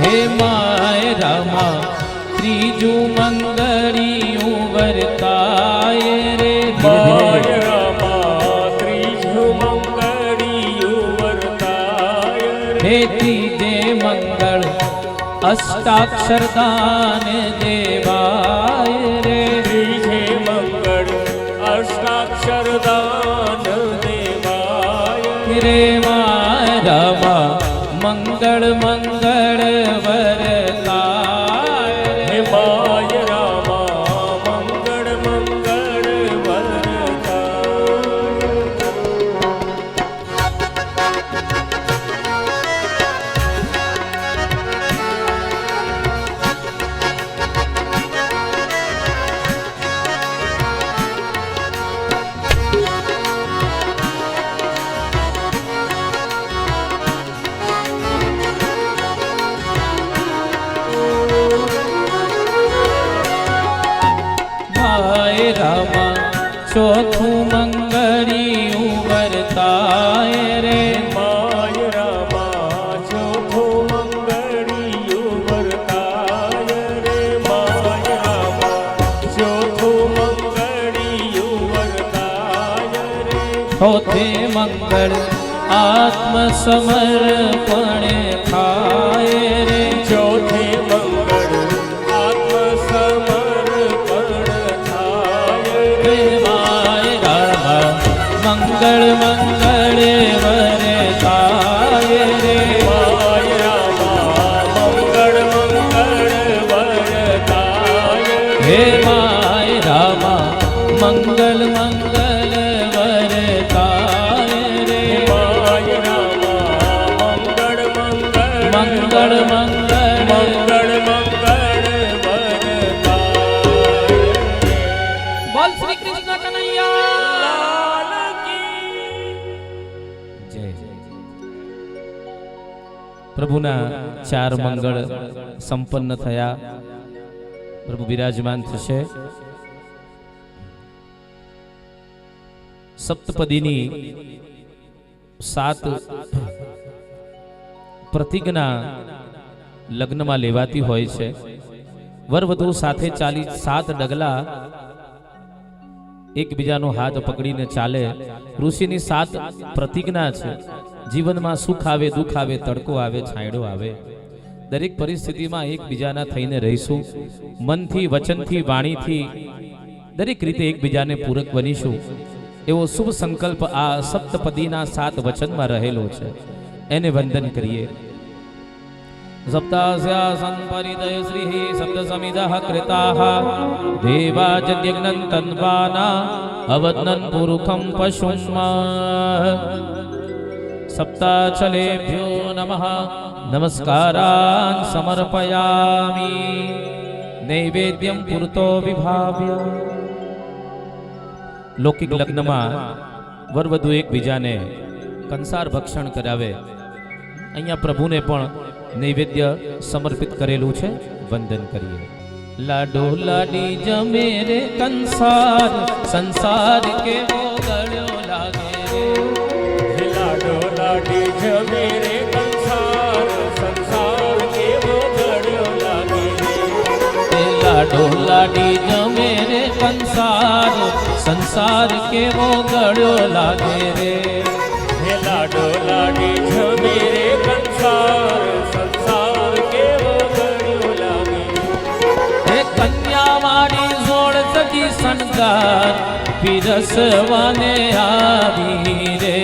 હે માય રામા ત્રીજું મંગળિયું વર્તાય રે માય રામા ત્રીજું મંગળિયું વર્તાય હે ત્રીજે મંગળ અષ્ટાક્ષર દાન દેવાય રે ત્રીજે મંગળ અષ્ટાક્ષર દાન દેવાય રે માય રામા મંગળ મંગળ વરતાય હે માય રામા મંગળ મંગળ વરતાય રામા ચોથું મંગળિયું વર્તાય રે માય રામા ચોથું મંગળિયું વર્તાય રે માય રામા ચોથું મંગળિયું વર્તાય રે ચોથે મંગળ આત્મ સમર્પણ થાય રે ચોથે મંગળ આત્મ સમર્પણ થાય રે માય રામા મંગળ મંગળ વરતાય રે માય રામા મંગળ મંગળ વરતાય હે માય રામા મંગલ મંગલ વરતાય રે માય રામા મંગળ મંગળ મંગળ મંગળ મંગળ મંગળ વરતાય બોલ શ્રી કૃષ્ણ કનૈયા લાલ કી જય પ્રભુના ચાર મંગળ સંપન્ન થયા પ્રભુ બિરાજમાન થશે સપ્તપદીની 7 પ્રતિજ્ઞા લગ્નમાં લેવાતી હોય છે વરવધુ સાથે ચાલી 7 ડગલા એકબીજાનો હાથ પકડીને ચાલે ઋષિની 7 પ્રતિજ્ઞા છે જીવનમાં સુખ આવે દુઃખ આવે તડકો આવે છાંયડો આવે દરેક પરિસ્થિતિમાં એકબીજાના થઈને રહીશું મનથી વચનથી વાણીથી દરેક રીતે એકબીજાને પૂરક બનીશું એવો શુભ સંકલ્પ આ સપ્તપદીના 7 વચનમાં રહેલો છે એને વંદન કરીએ સપ્તાસ્યાસન પરિદય શ્રી શબ્દ સમિદઃ કૃતાઃ દેવાજ્ઞં તન્વાના અવદનં પુરુખં પશુમ સપ્તાચલેભ્યો નમઃ નમસ્કારાન સમર્પયામિ નૈવેદ્યમ પુરતો વિભાવ્ય લૌકિક લગ્નમાં વરવધુ એકબીજાને કંસાર ભક્ષણ કરાવે અહીંયા પ્રભુને પણ નૈવેદ્ય સમર્પિત કરેલું છે વંદન કરીએ લાડો લાડી જમે રે કંસાર સંસાર કેવો ગળ્યો લાગે રે લાડો લાડી જમે રે કંસાર સંસાર કેવો ગળ્યો લાગે રે લાડો લાડી જમે રે કંસાર સંસાર કેવો ગળ્યો લાગે રે હે લાડો લાડી જમે રે કંસાર સંસાર કેવો ગળ્યો લાગે હે કન્યા વાળી જોડ સજી શણગાર પીરસવાને આવી રે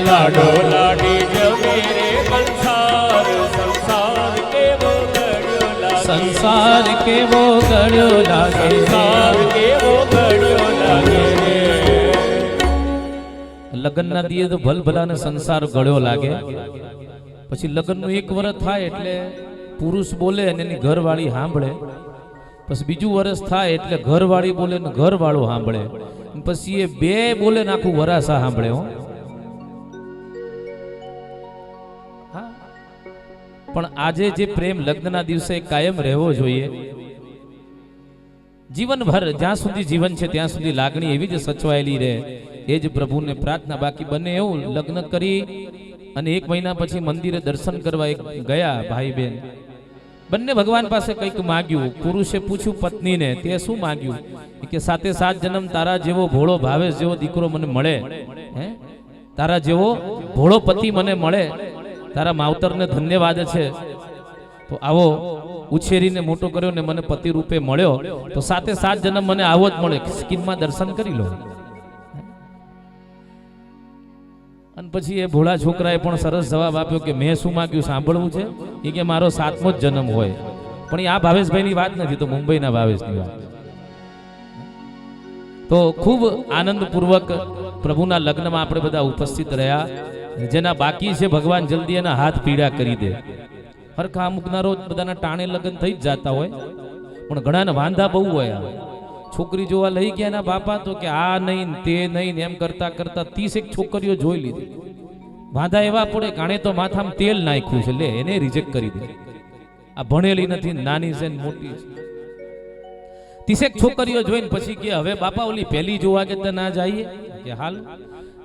લાડો લાડી જમે રે કંસાર સંસાર કેવો ગળ્યો લાગે સંસાર કેવો ગળ્યો લાગે સંસાર કેવો ગળ્યો લાગે લગ્નના દિયે તો ભલભલાને સંસાર ગળ્યો લાગે પછી લગ્નનું 1 વર્ષ થાય એટલે પુરુષ બોલે અને એની ઘરવાળી સાંભળે પછી બીજું વર્ષ થાય એટલે ઘરવાળી બોલે ને ઘરવાળો સાંભળે પછી એ બે બોલે ને આખું વરાસા સાંભળે હો પણ આજે જે પ્રેમ લગ્નના દિવસે કાયમ રહેવો જોઈએ જીવનભર જ્યાં સુધી જીવન છે ત્યાં સુધી લાગણી એવી જ સચવાયેલી રહે એ જ પ્રભુને પ્રાર્થના બાકી બને એવું લગ્ન કરી અને 1 મહિના પછી મંદિરે દર્શન કરવા એક ગયા ભાઈ બહેન. બંને ભગવાન પાસે કંઈક માગ્યું. પુરુષે પૂછ્યું પત્નીને, તે શું માગ્યું? કે 7 જન્મ તારા જેવો ભોળો ભાવેશ જેવો દીકરો મને મળે, હે, તારા જેવો ભોળો પતિ મને મળે, તારા માવતરને ધન્યવાદ છે. તો આવો ઉછેરીને મોટો કર્યો ને મને પતિ રૂપે મળ્યો, તો 7 જન્મ મને આવો જ મળે, સ્કીનમાં દર્શન કરી લો. અને પછી એ ભોળા છોકરાએ પણ સરસ જવાબ આપ્યો કે મેં શું માગ્યું સાંભળવું છે? એ કે મારો 7મો જ જન્મ હોય. પણ એ આ ભાવેશભાઈની વાત નથી, તો મુંબઈના ભાવેશની વાત. તો ખૂબ આનંદપૂર્વક પ્રભુના લગ્નમાં આપણે બધા ઉપસ્થિત રહ્યા. જેના બાકી છે ભગવાન જલ્દી એના હાથ પીડા કરી દે. હરખા અમુકના રોજ બધાના ટાણે લગ્ન થઈ જ જતા હોય, પણ ઘણાના વાંધા બહુ હોય. છોકરી જોવા લઈ ગયા એના બાપા, તો કે આ નહીં તે નહીં એમ કરતા કરતા 30 છોકરીઓ જોઈ લીધી. વાંધા એવા પડે કે આણે તો માથામાં તેલ નાખ્યું છે, લે એને રિજેક્ટ કરી દે. આ ભણેલી નથી, નાની છે ને મોટી છે. 30 છોકરીઓ જોઈને પછી કે હવે બાપા ઓલી પહેલી જોવા કે ના જઈએ કે હાલ.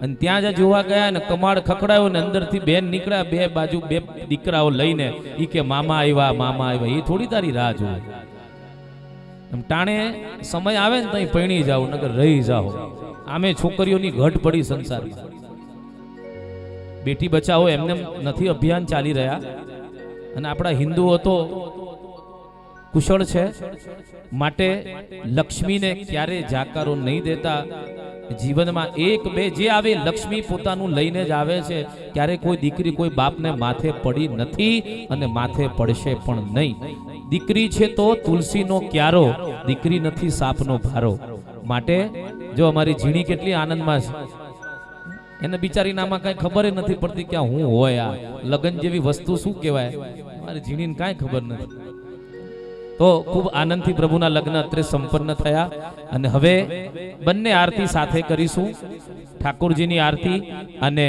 અને ત્યાં જ જોવા ગયા ને કમાડ ખખડાયો ને અંદરથી બેન નીકળ્યા, 2 બાજુ 2 દીકરાઓ લઈને. ઈ કે મામા આવ્યા મામા આવ્યા. એ થોડી તારી રાહ જોવે. એમ ટાણે સમય આવે ને તો પૈણી જાઓ, નગર રહી જાઓ. આમે છોકરીઓની ઘટ પડી સંસારમાં. બેટી બચાવો એમને નથી અભિયાન ચાલી રહ્યા. અને આપણા હિન્દુઓ તો કુશળ છે, માટે લક્ષ્મીને ક્યારે જાકારો નહીં દેતા. જીવનમાં 1 2 જે આવે લક્ષ્મી પોતાનું લઈને જ આવે છે. ક્યારે કોઈ દીકરી કોઈ બાપને માથે પડી નથી અને માથે પડશે પણ નહીં. દીકરી છે તો તુલસીનો ક્યારો, દીકરી નથી સાપનો ભારો. માટે જો અમારી ઝીણી કેટલી આનંદમાં છે, એને બિચારીનામાં કઈ ખબર નથી પડતી કે હું હોય આ લગ્ન જેવી વસ્તુ શું કહેવાય. મારી ઝીણીને કાંઈ ખબર નથી. તો ખૂબ આનંદથી પ્રભુના લગ્ન અત્રે સંપન્ન થયા. અને હવે બંને આરતી સાથે કરીશું. ઠાકોરજીની આરતી અને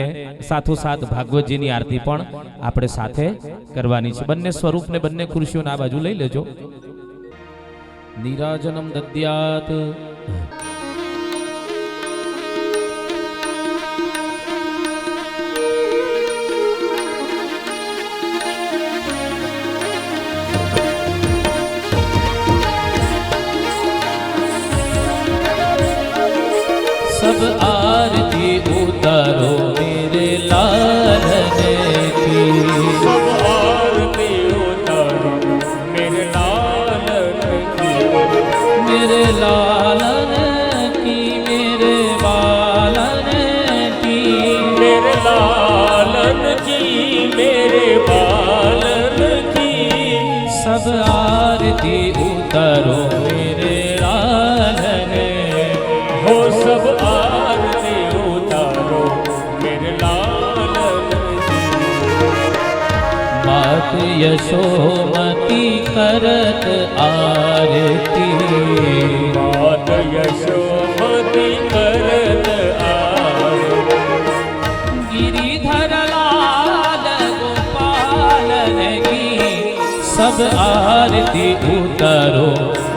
સાથોસાથ ભાગવતજીની આરતી પણ આપણે સાથે કરવાની છે. બંને સ્વરૂપને બંને ખુરશીઓને આ બાજુ લઈ લેજો. નીરાજનમ દદ્યાત. सब आरती उतारो मेरे लाल की, सब आरती उतारो मेरे लाल की, मेरे लालन की, मेरे बालन की, मेरे लालन की, मेरे बालन की. सब आरती उतारो मेरे लालन, हो सब आरती उतारो मेरे लालन की. मात यशोमती करत आरती, मात यशोमती करत आरती. गिरिधर लाल गोपालन की, सब आरती उतारो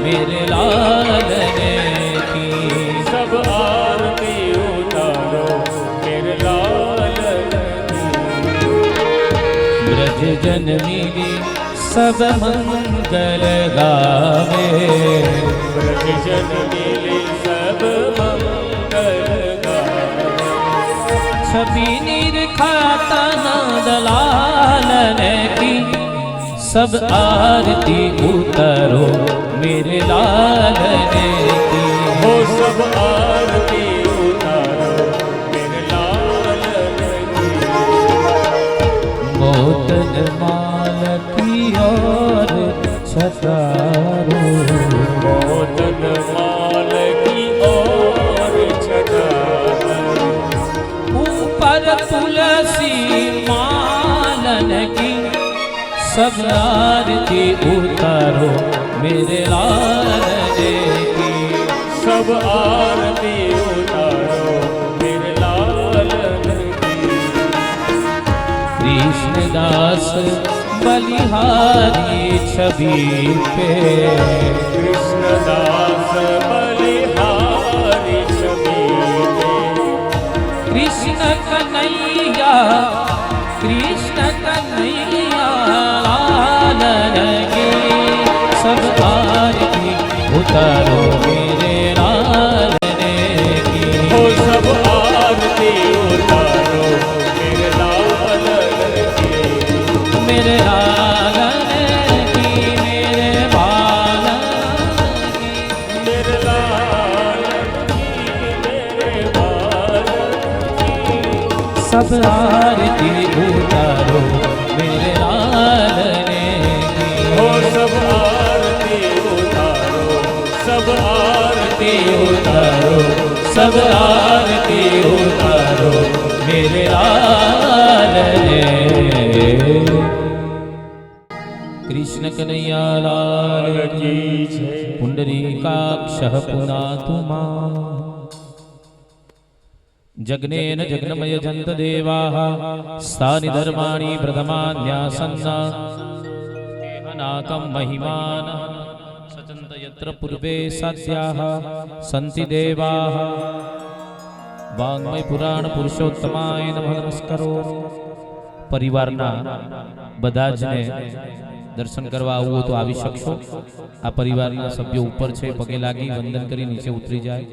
मेरे लालन की. सब आरती उतारो मेरे लालन की. ब्रज जननी सब मंगल गावे, ब्रज जननी सब मंगल गावे. छवि निरखाता दलालन की, सब आरती उतारो मेरे लालन की. हो सब आरती उतारो मेरे लालन की. मोतन माल की और छतारो, मोतन माल की और छतारो. ऊपर तुलसी मालन की, सब आरती उतारो मेरे लालन की. सब आरती उतारो मेरे लालन की. कृष्णदास बलिहारी छवि पे, कृष्णदास बलिहारी छवि पे. कृष्ण कन्हैया कृष्ण कन्हैया लाल की सब आरती उतारो मेरे लाल की। हो सब आरती उतारो मेरे लाल की। मेरे लाल की मेरे बाल की। मेरे लाल की मेरे बाल की। सब आरती उतारो मेरे लाल की। हो सब आरती उतारो सब आरती उतारो सब आरती उतारो मेरे लाल कृष्ण कन्हैया लाल की जय। पुंडरीकाक्षः पुनातु मां। जग्नेन जग्नमय जन्त देवाः स्थानि धर्माणि प्रथमान्यासन्ना नाकं महिमानः सचन्त यत्र पूर्वे साध्याः सन्ति देवाः। वाङ्मय पुराण पुरुषोत्तमाय नमः नमस्कारो। परिवाરના બધા જ ને દર્શન કરવા આવવું હોય તો આવી શકશો। આ પરિવારના સભ્યો ઉપર છે, પગે લાગી વંદન કરી નીચે ઉતરી જાય।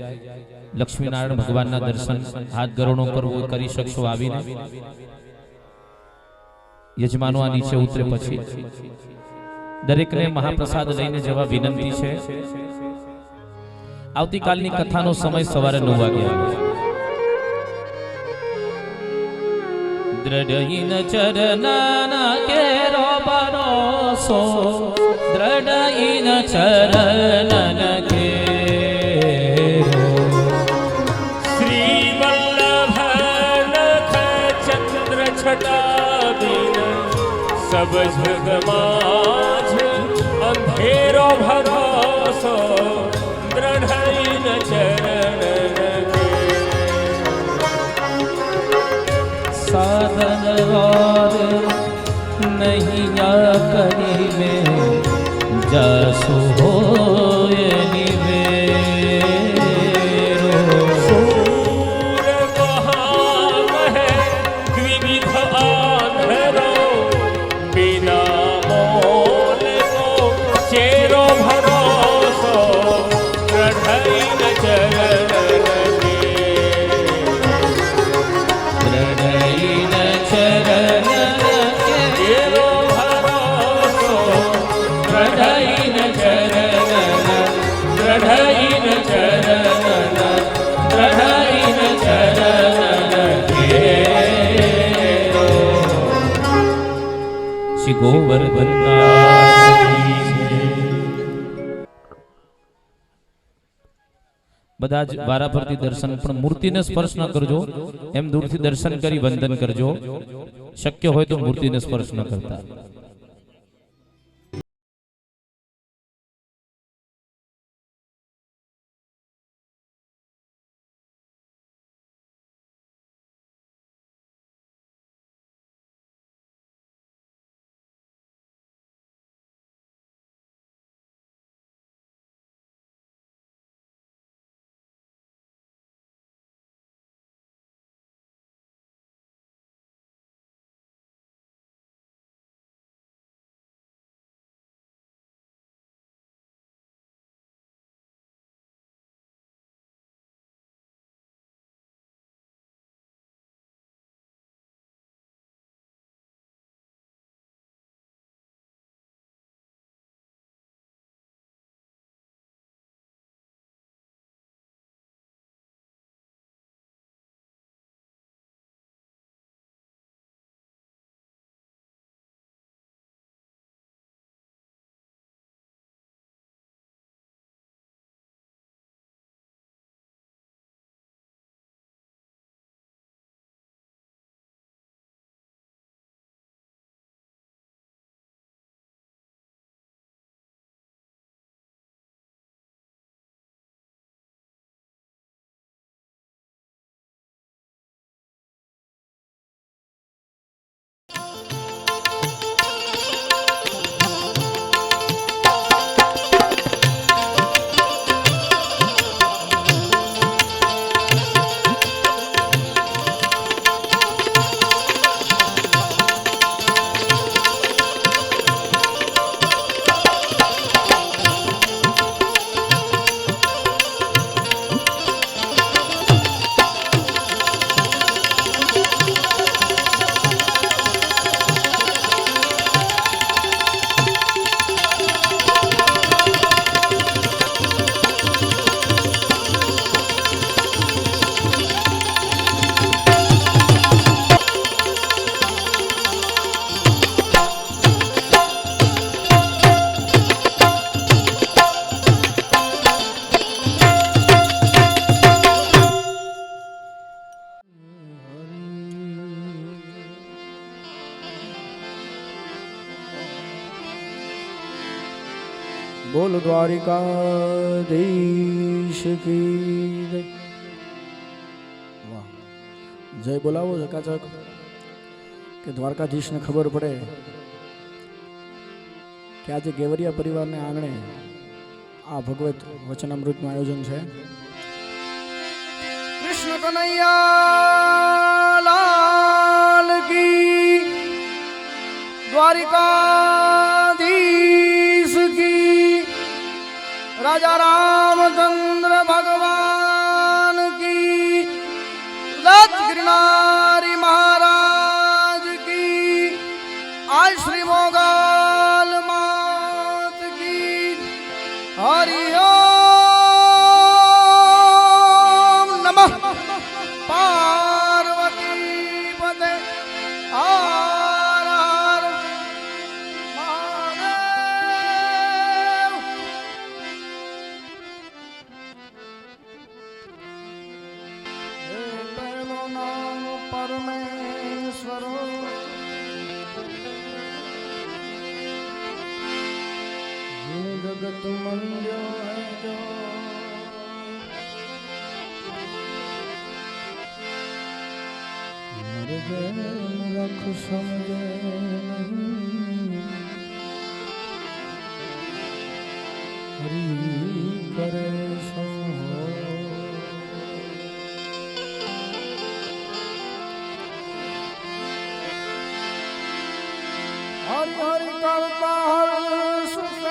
લક્ષ્મીનારાયણ ભગવાનના દર્શન હાથ ગરોણો કરવો કરી શકશો આવીને। યજમાનો આ નીચે ઉતરે પછી દરેકને મહાપ્રસાદ લઈને જવા વિનંતી છે। આવતીકાલની કથાનો સમય સવારે 9 વાગે આવે। દ્રઢહીન ચરણના કેરો ભરોસો, દ્રઢહીન ચરણન કેરો। श्री वल्लभ लख चंद्र छटा बिन सब जग माझ अंधेरो भरोसो दृढ़ चरण के। साधन और नहीं या करी में जसो होय निवेरो। सूर महामह द्विविध आंधरो बिना मोल को चेरो भरोसो दृढ़ चरण के। दृढ़हीन चरण चेरो भरोसो दृढ़हीन चरण दृढ़हीन चरण दृढ़हीन चरण केरो। श्री गोवर्धन બધા જ વારાફરતી દર્શન, પણ મૂર્તિને સ્પર્શ ન કરજો, એમ દૂરથી દર્શન કરી વંદન કરજો। શક્ય હોય તો મૂર્તિને સ્પર્શ ન કરતા। બોલ દ્વારિકાધીશ કી જય. વાહ, જય બોલાવો ચકાચક કે દ્વારકાધીશને ખબર પડે કે આજે ગેવરિયા પરિવારને આંગણે આ ભગવત વચનામૃતનું આયોજન છે. કૃષ્ણ કનૈયા લાલ કી, દ્વારિકાધીશ કી, રાજા રામચંદ્ર ભગવાન કી, દત્ત गिरनारी महाराज की, आज श्री मोगल मात की, हरि ओम नमः पार्वती पते हर हर महादेव. हे पहलो नाम परमेश्वरो, ये जगत मंड्यो है जो, मर गए रख समझे नहीं, हरि करे सो हो. हरि हरि करता हर सुख,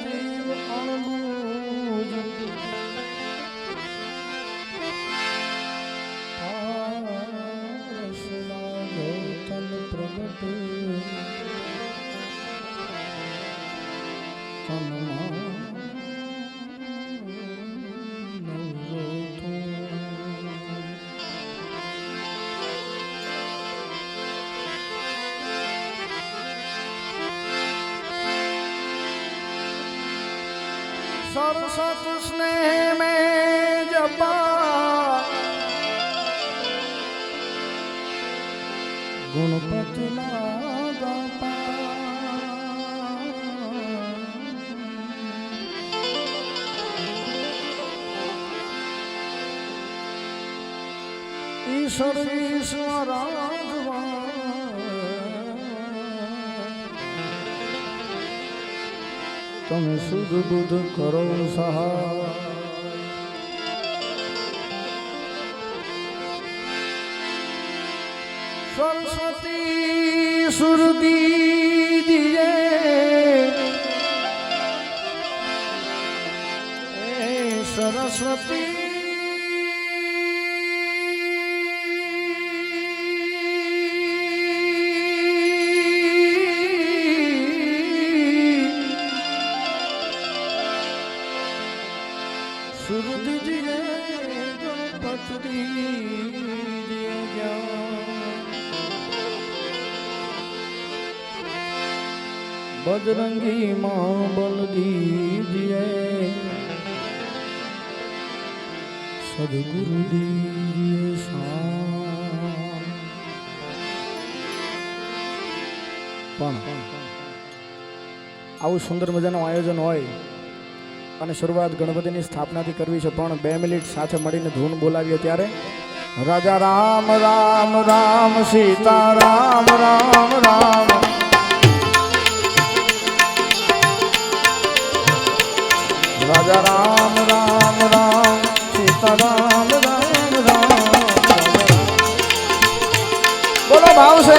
जीव अणबूझ पारस लागे तन प्रगट, तन सरसत स्नेह में जपा, गुणपति लागा पा, ईश्वर ईश्वराधवा, તમે શુદ્ધ બુદ્ધ કરો સહાય. સરસ્વતી સુરદી દિએ, એ સરસ્વતી સુરદી દિએ, ગણપતિ દિએ જ્ઞાન, બજરંગી માં બલ દીજીએ, સદગુરુ દીજીએ શાન. પણ આવું સુંદર મજાનું આયોજન હોય અને શરૂઆત ગણપતિની સ્થાપનાથી કરવી છે, પણ 2 મિનિટ સાથે મળીને ધૂન બોલાવીએ ત્યારે રાજા રામ રામ રામ સીતા રામ રામ રામ, રાજા રામ રામ રામ સીતા રામ રામ રામ. બોલો ભાવ છે.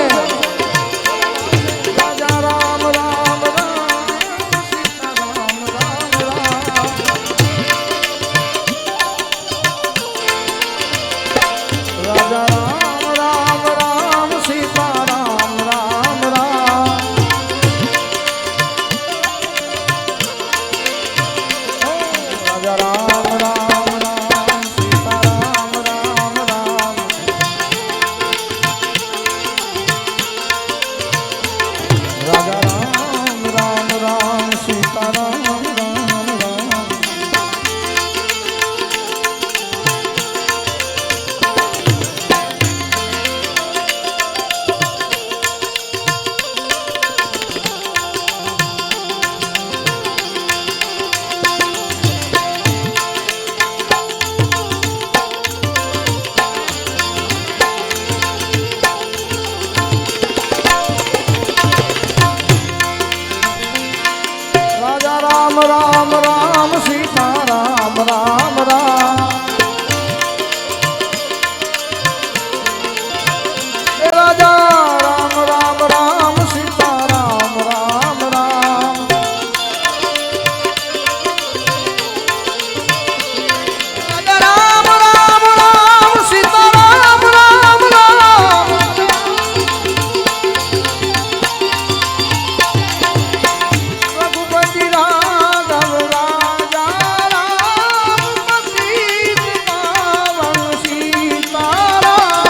રાજા રામ રામ રામ સીતા રામ રામ રામ, રાજા રામ રામ રામ સીતા રામ રામ રામ, રાજા રામ રામ રામ સીતા રામ રામ રામ, રામ રામ સીતા રામ રામ રામ હે રાજા રામ રામ રામ સીતા રામ રામ રામ રાજા રામ રામ રામ સીતા રામ રામ રામ રઘુપતિ રાઘવ રાજા રામ પતિત પાવન સીતારામ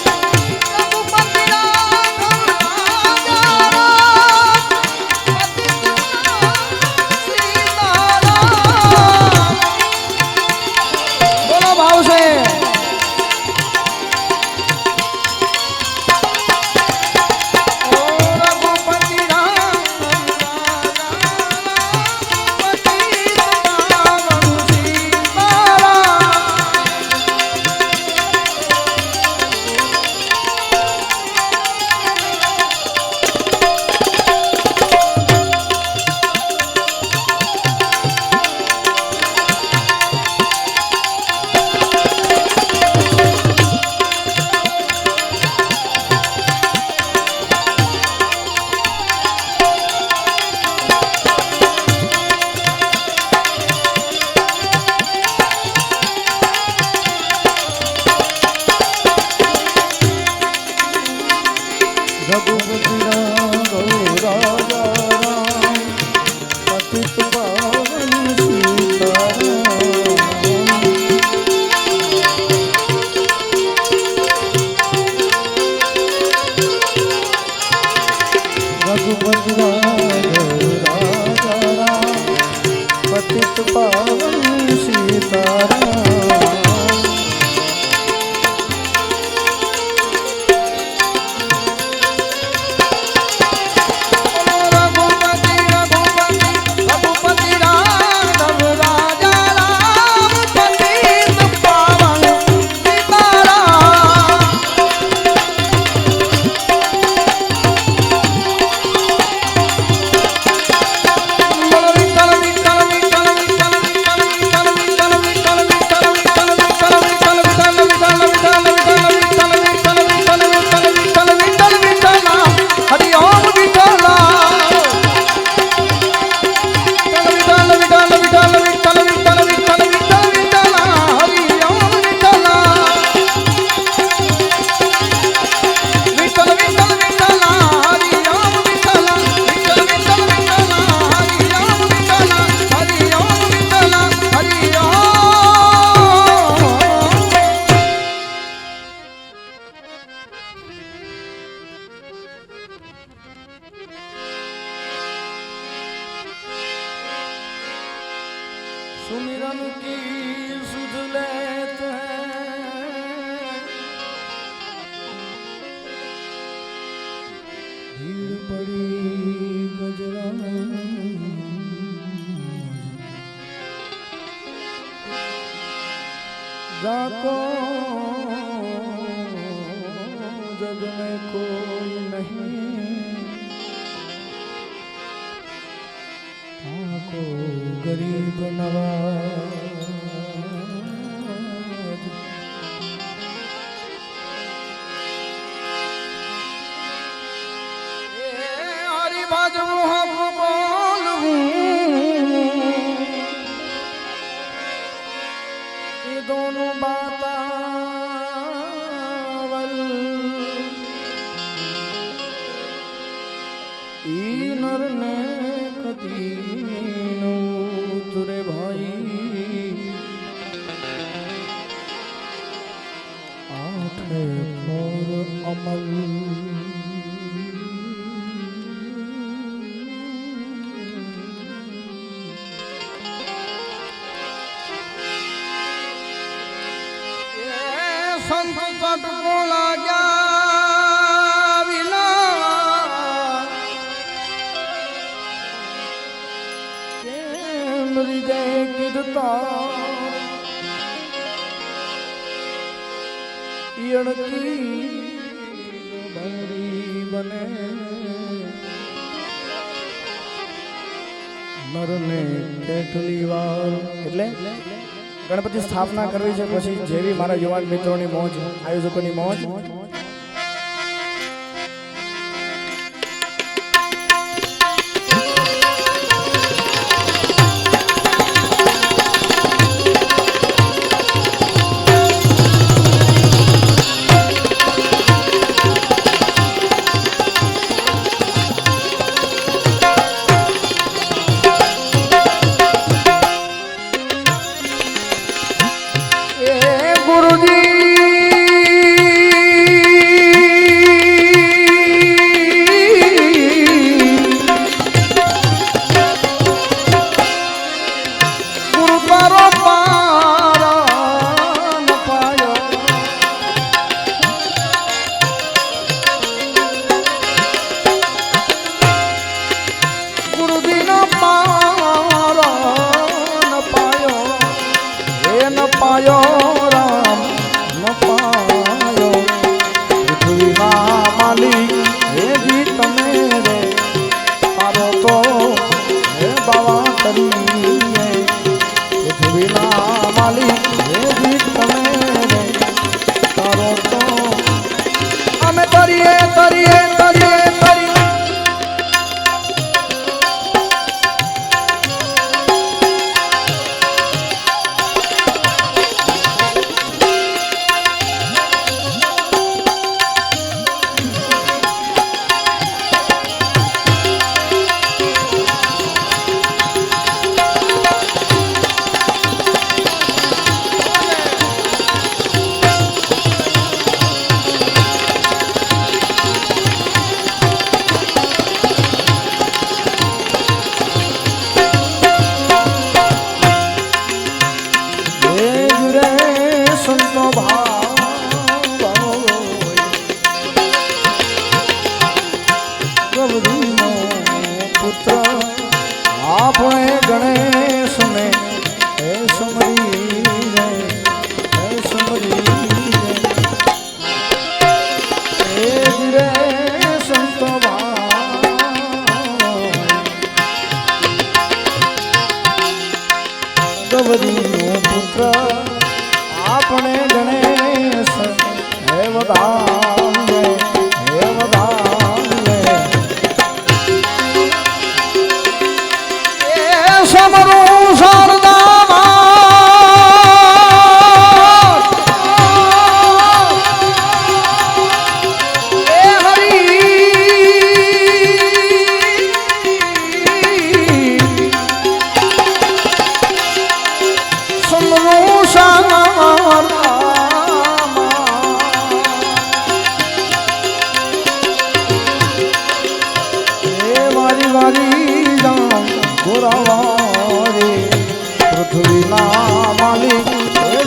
રઘુપતિ રાઘવ રાજા રામ પતિત સીતારામ બોલો ભાવ છે ઓ રઘુપતિ રામ રાજા પતિત પાવન સીતારામ રઘુપતિ રાઘવ રાજા રામ પતિત પાવન સીતારામ રઘુપતિ રાઘવ રાજા રામ પતિત પાવન સીતારામ રઘુપતિ રઘુપતિ રઘુપતિ રાઘવ રાજા રામ પતિત પાવન સીતારામ વિઠ્ઠલ વિઠ્ઠલ વિઠ્ઠલ વિઠ્ઠલ વિઠ્ઠલ વિઠ્ઠલ વિઠ્ઠલ વિઠ્ઠલ વિઠ્ઠલ વિઠ્ઠલ વિઠ્ઠલ વિઠ્ઠલ વિઠ્ઠલ વિઠ્ઠલ વિઠ્ઠલ હરિ ઓમ વિઠ્ઠલ વિઠ્ઠલ વિઠ્ઠલ વિઠ્ઠલ વિઠ્ઠલ વિઠ્ઠલ વિઠ્ઠલ વિઠ્ઠલ વિઠ્ઠલ હરિ ઓમ વિઠ્ઠલ વિઠ્ઠલ વિઠ્ઠલ વિઠ્ઠલ હરિ ઓમ વિઠ્ઠલ વિઠ્ઠલ વિઠ્ઠલ વિઠ્ઠલ હરિ ઓમ વિઠ્ઠલ હરિ ઓમ વિઠ્ઠલ હરિ ઓમ सुमिरन की सुध लेते हैं भीड़ पड़ी गजरा जाको जग में कोई नहीं को गरीब नवाज हरि भजन हम बोलूं ये दोनों बातावल ई नर ने कदी तुरे भाई आठे मोर अमल संत सटको लाग्या विना हृदय गिरता યણકી બંગડી બને નરને કેટલી વાર એટલે ગણપતિ સ્થાપના કરવી છે પછી જેવી મારા યુવાન મિત્રોની મોજ આયોજકોની મોજ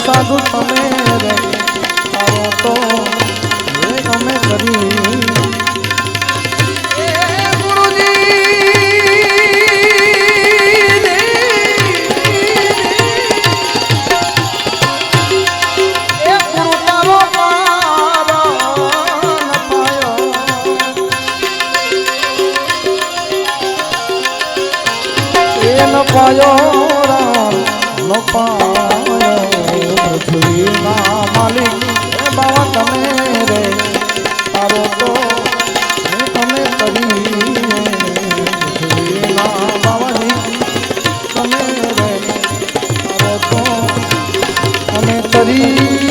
સાધુ તમે રે આવો તો અમે કરી પાયો રામ નો પાયો પૃથ્વીના માલિક બાવા તમે રે તારો તો તમે કરી પૃથ્વીના બાવાની તમે રે તારો તો અમે કરી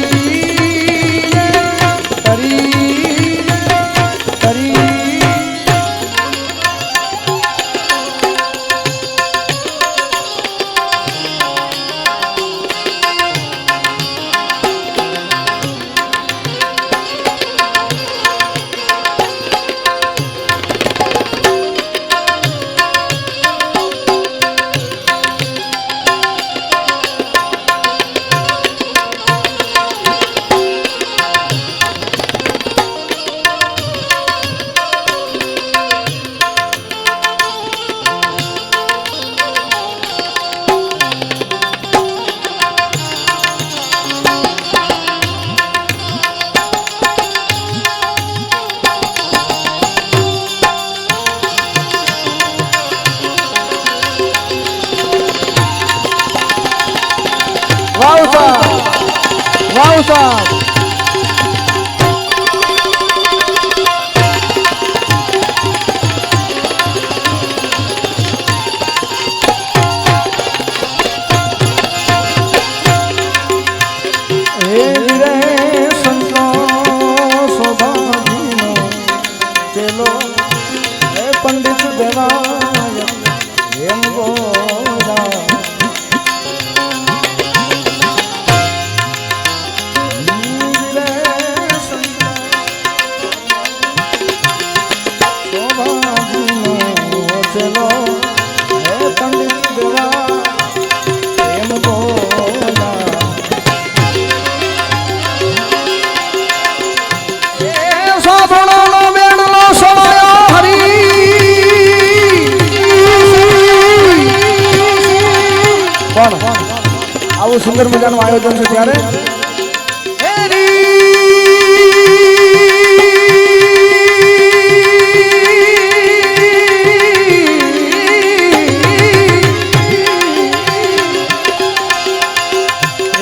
આવું સુંદર મજાનું આયોજન છે ત્યારે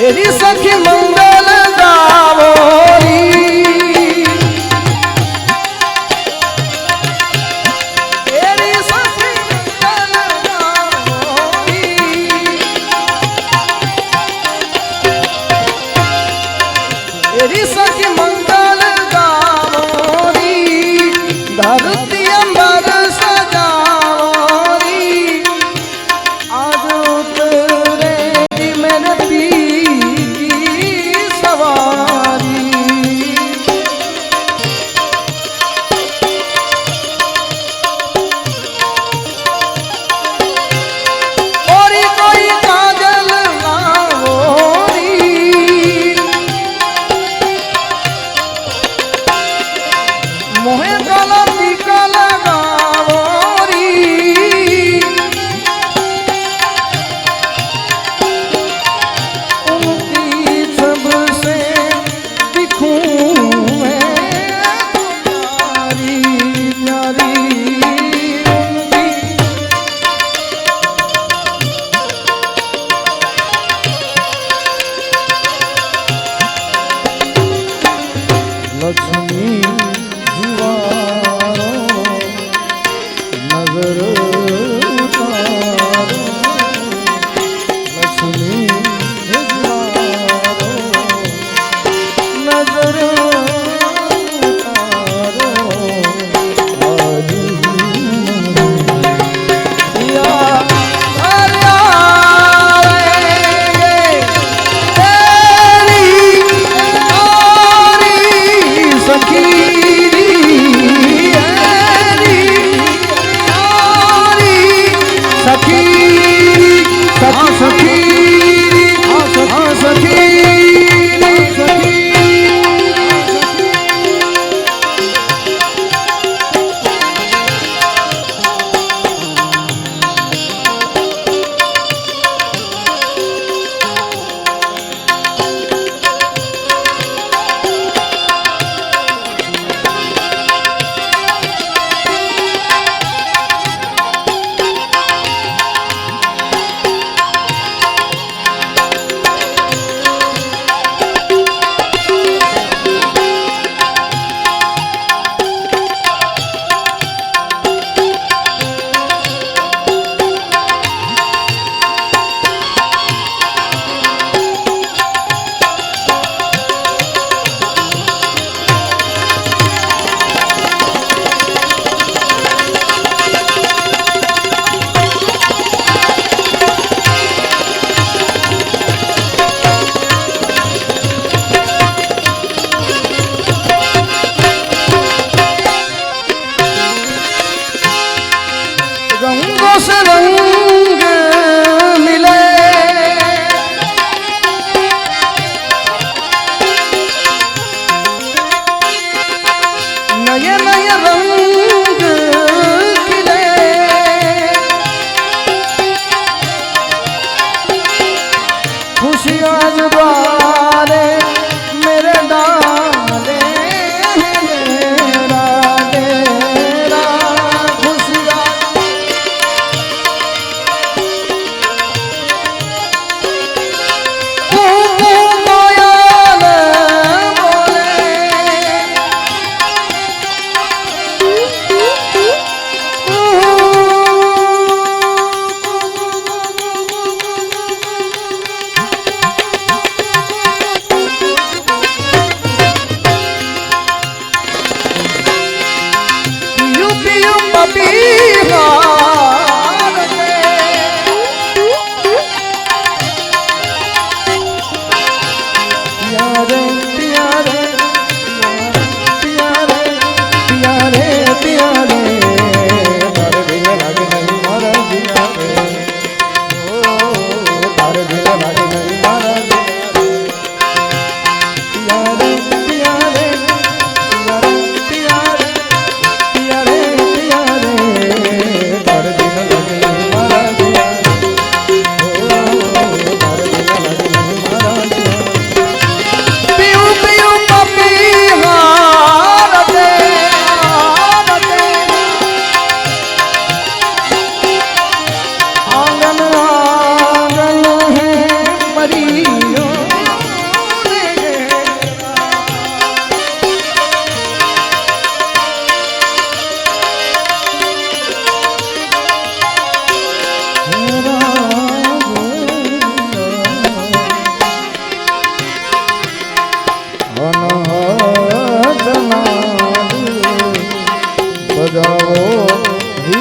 એરી સખી મંગલ ગાવોરી એરી સખી મંગલ ગાવોરી એરી સખી મંગલ ગાવોરી ધરતી અંબર સજાવોરી આજ ઉતરે મેરે પી સવારી ઓરી કોઈ કાજલ લાવોરી મોહે કલા ટીકા લગાવોરી उनकी जब से दिखूं मैं प्यारी प्यारी उनकी लक्ष्मी जुवारो नजर उतारो लक्ष्मी जुवारो नजर उतारो आज या सखी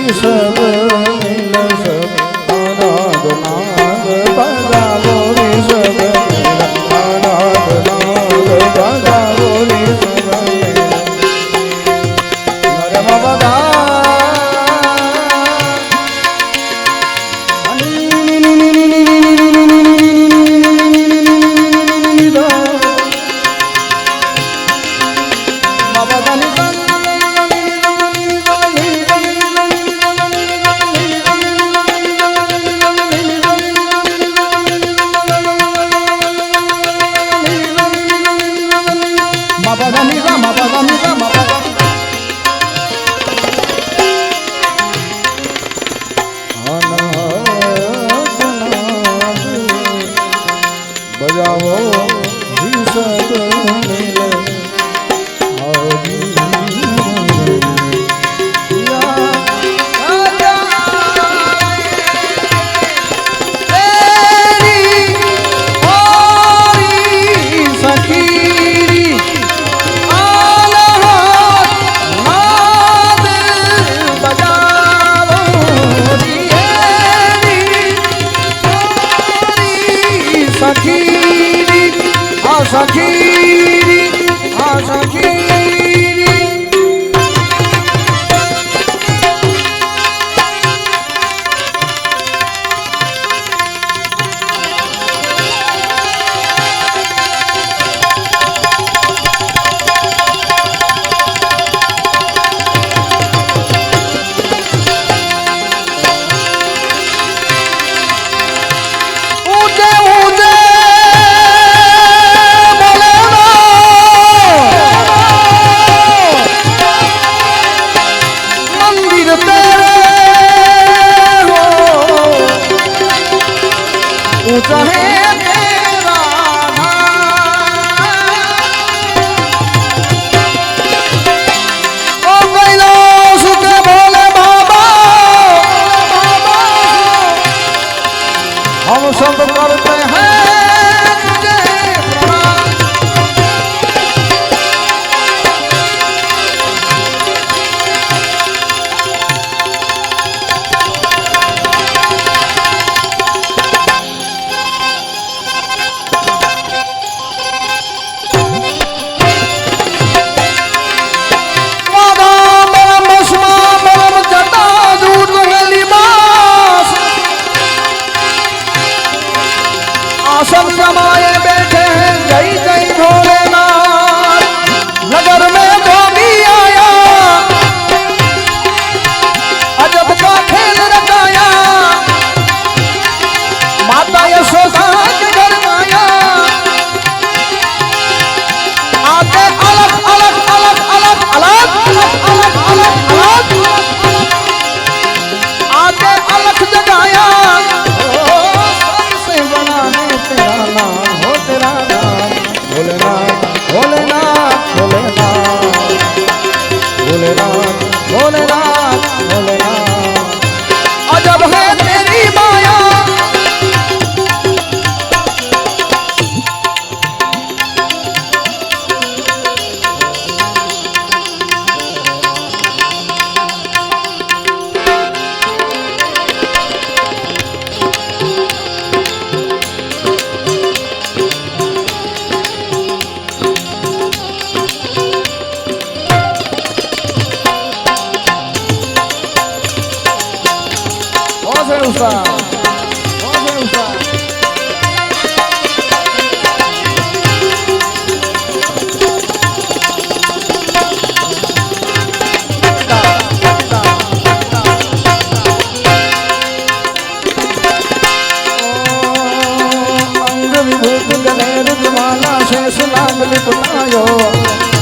ऋषभ नील सब नाद नाद बजावो ऋषभ नील नाद नाद बजावो ऋषभ नील नरम बदा बजाओ ऋषभ नील सखीरी सखीरी हम सब करते हैं तुझे प्रणाम। आसन जमाए बैठे हैं जय जय भोलेनाथ। नगर में जोगी आया अजब का खेल रचाया। माता यशोदा के घर आया आके अलग अलग अलग अलग अलग अलग अलग अलग आके अलग जगाया। तेरा नाम हो तेरा नाम भोलेनाथ भोलेनाथ भोलेनाथ भोलेनाथ भोलेनाथ भोलेनाथ। अजब है तेरी माया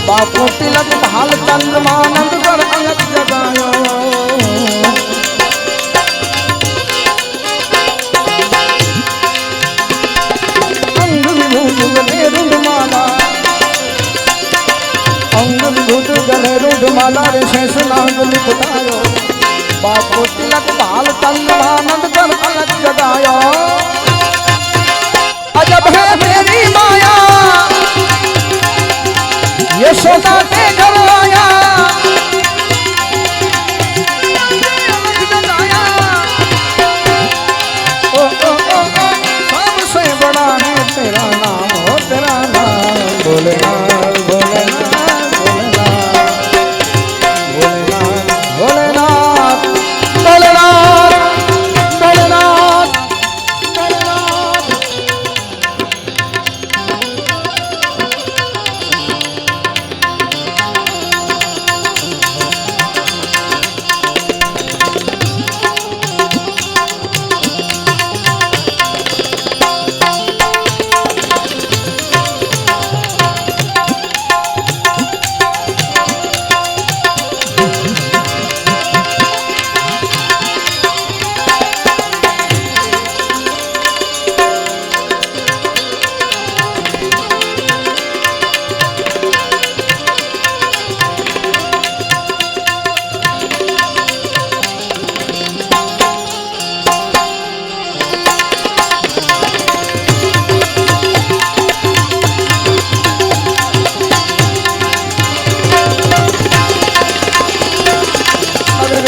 बापू तिलक भाल चंद्रमानंद कर अलग जगायो। अंग विभूत गले रुंडमाला अंग विभूत गले रुंडमाला रे शेष नाग लिपटायो। बापू तिलक भाल चंद्रमानंद कर अलग जगायो। अजब है तेरी माया यशोदा के घर आया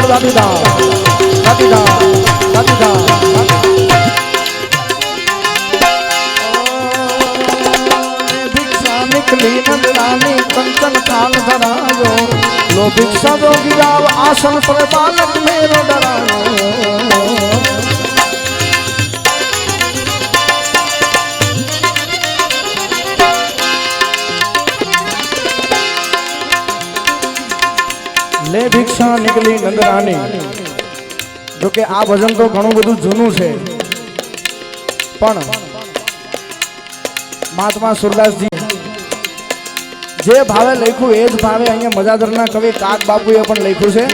દાદીદા દાદીદા દાદીદા ભિક્ષા નીકળી નંદરાની કંચન થાલ ધરાયો લો ભિક્ષા જોગી જાવ આસન પર બાલક મેરો ડરાયો લે ભિક્ષા નીકળી નંદરાની જો કે આ ભજન તો ઘણું બધું જૂનું છે પણ મહાત્મા સુરદાસજી જે ભાવે લખ્યું એ જ ભાવે અહીંયા મજાદરના કવિ કાક બાપુએ પણ લખ્યું છે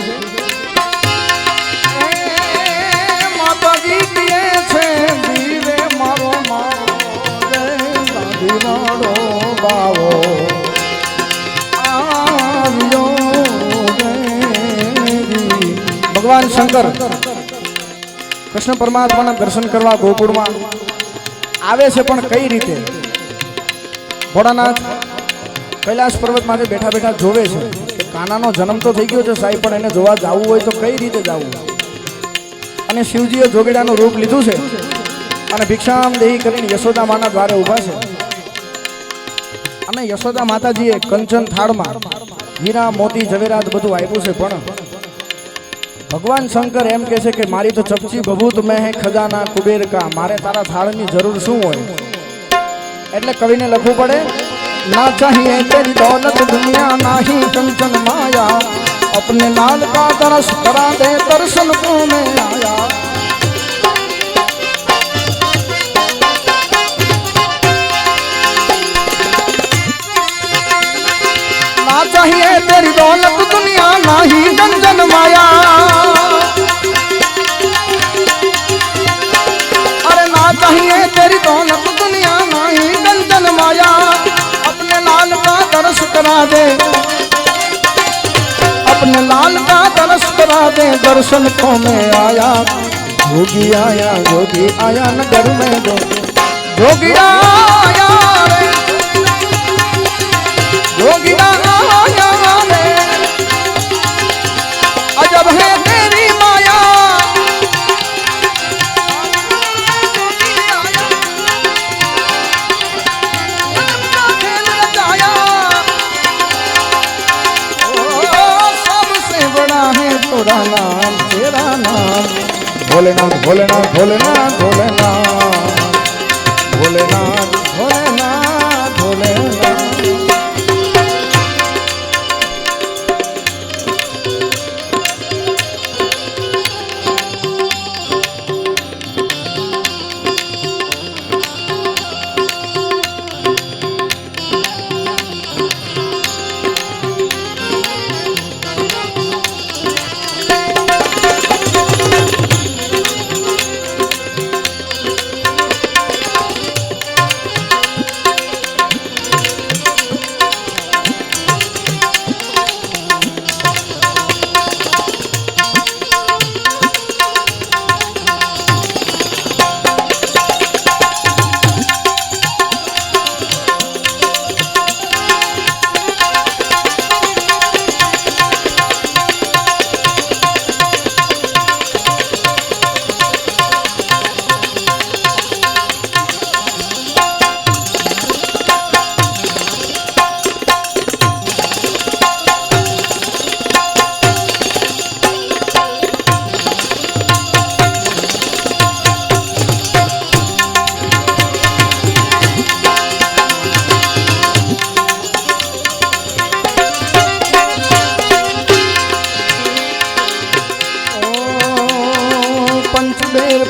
માતાજી કહે છે દીવે મારો મારો બાવો આવ્યો ભગવાન શંકર કૃષ્ણ પરમાત્માના દર્શન કરવા ગોકુળમાં આવે છે પણ કઈ રીતે ભોળાનાથ કૈલાસ પર્વતમાંથી બેઠા બેઠા જોવે છે કે કાનાનો જન્મ તો થઈ ગયો છે સાહેબ પણ એને જોવા જવું હોય તો કઈ રીતે જવું અને શિવજીએ જોગીડાનું રૂપ લીધું છે અને ભિક્ષામ દેહી કરીને યશોદા માના દ્વારે ઊભા છે અને યશોદા માતાજીએ કંચન થાળમાં હીરા મોતી ઝવેરાત બધું આપ્યું છે પણ ભગવાન શંકર એમ કહે છે કે મારી તો ચપચી ભભૂત મેં હે ખજાના કુબેર કા મારે તારા થાળની જરૂર શું હોય એટલે કવિને લખવું પડે ના ચાહીએ તેરી દौलत दुनिया नाही कंचन माया अपने लाल का तरस करा दे दर्शन को में आया ना चाहिए तेरी दौलत दुनिया नाही कंचन माया अरे ना चाहिए तेरी दौलत दुनिया नहीं कंचन माया अपने लाल का दर्श करा दे अपने लाल का दर्श करा दे दर्शन को में आया जोगी आया नगर में जोगी आया रे जोगी आया रे अजब है तेरी माया तेरा नाम तेरा नाम भोलेनाथ भोलेनाथ भोलेनाथ भोलेनाथ भोलेनाथ भोलेनाथ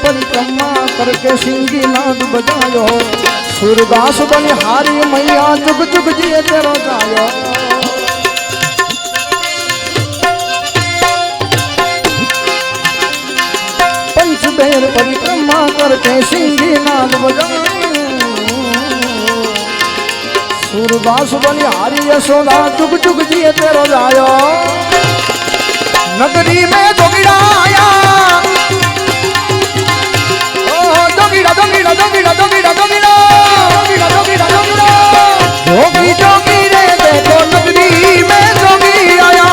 परिक्रमा करके सिंगी नाद बजायो सूरदास बनी हारी मैया जुग जुग जिए तेरो जायो पंचबेर परिक्रमा करके सिंगी नाद बजायो सूरदास बनी हारी यशोदा जुग जुग जिए तेरो जायो नगरी में जोगिड़ा आया जोगीड़ा जोगीड़ा जोगीड़ा जोगीड़ा जोगीड़ा जोगीड़ा जोगीड़ा जोगीड़ा जोगी जोगी रे देखो नगरी में जोगी आया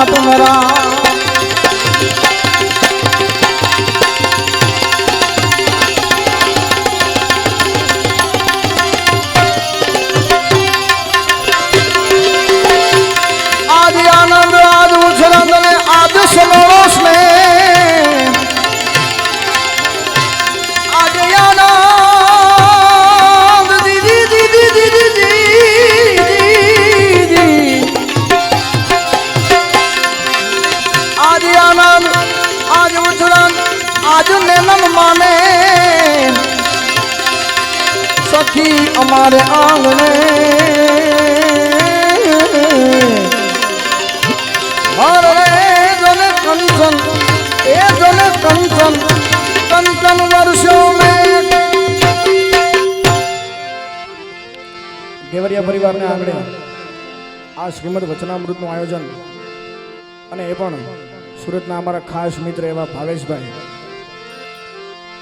घाट मेरा आज आनंद आज उछलंद ने आज सनोरोस में आज आनंद दीदी दीदी दीदी दीदी आज आनंद आज उछलंद आज नेनन माने सखी हमारे आंगने हर जने कंचन ए जने कंचन कंचन वर्षों में गेवरिया परिवार ने आंगणे आ श्रीमद वचनामृतનું આયોજન અને એ પણ સુરતના અમારા ખાસ મિત્ર એવા ભાવેશભાઈ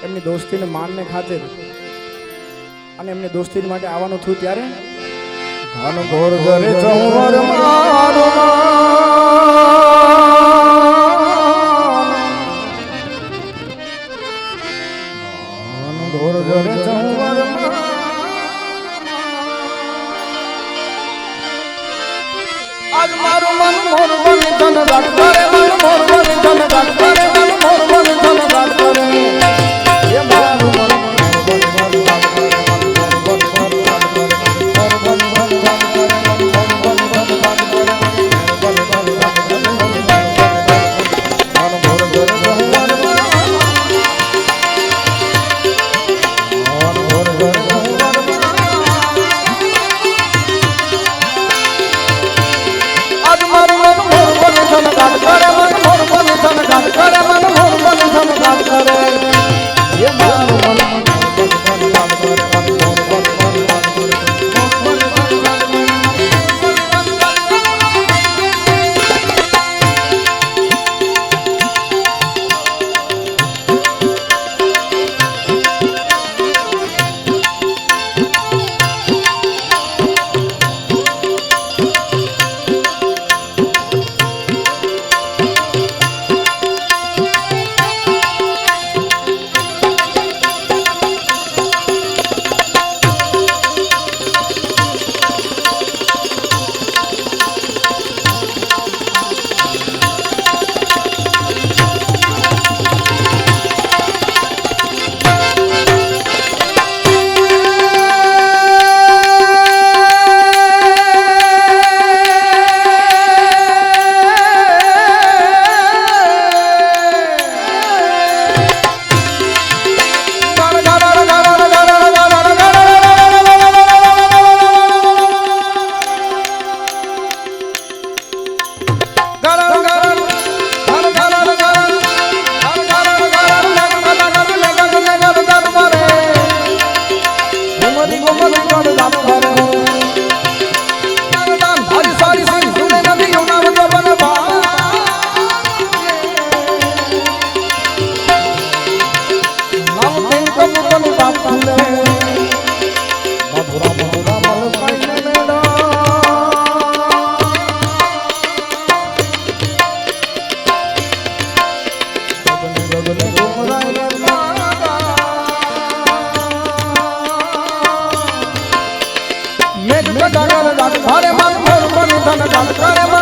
એમની દોસ્તીને માનને ખાતર અને એમની દોસ્તી માટે આવવાનું થયું ત્યારે ઘન ઘોર ઘરે ચૌર મારો ઘોર ઘરે ચૌર આજ મારું મન મોર બની ધન ગાટ કરે મન મોર બની ધન ગાટ કરે મન મોર બની ધન ગાટ કરે એ મારું મન મોર બની ધન ગાટ કરે हरे मन मोर बनी धन गाट करे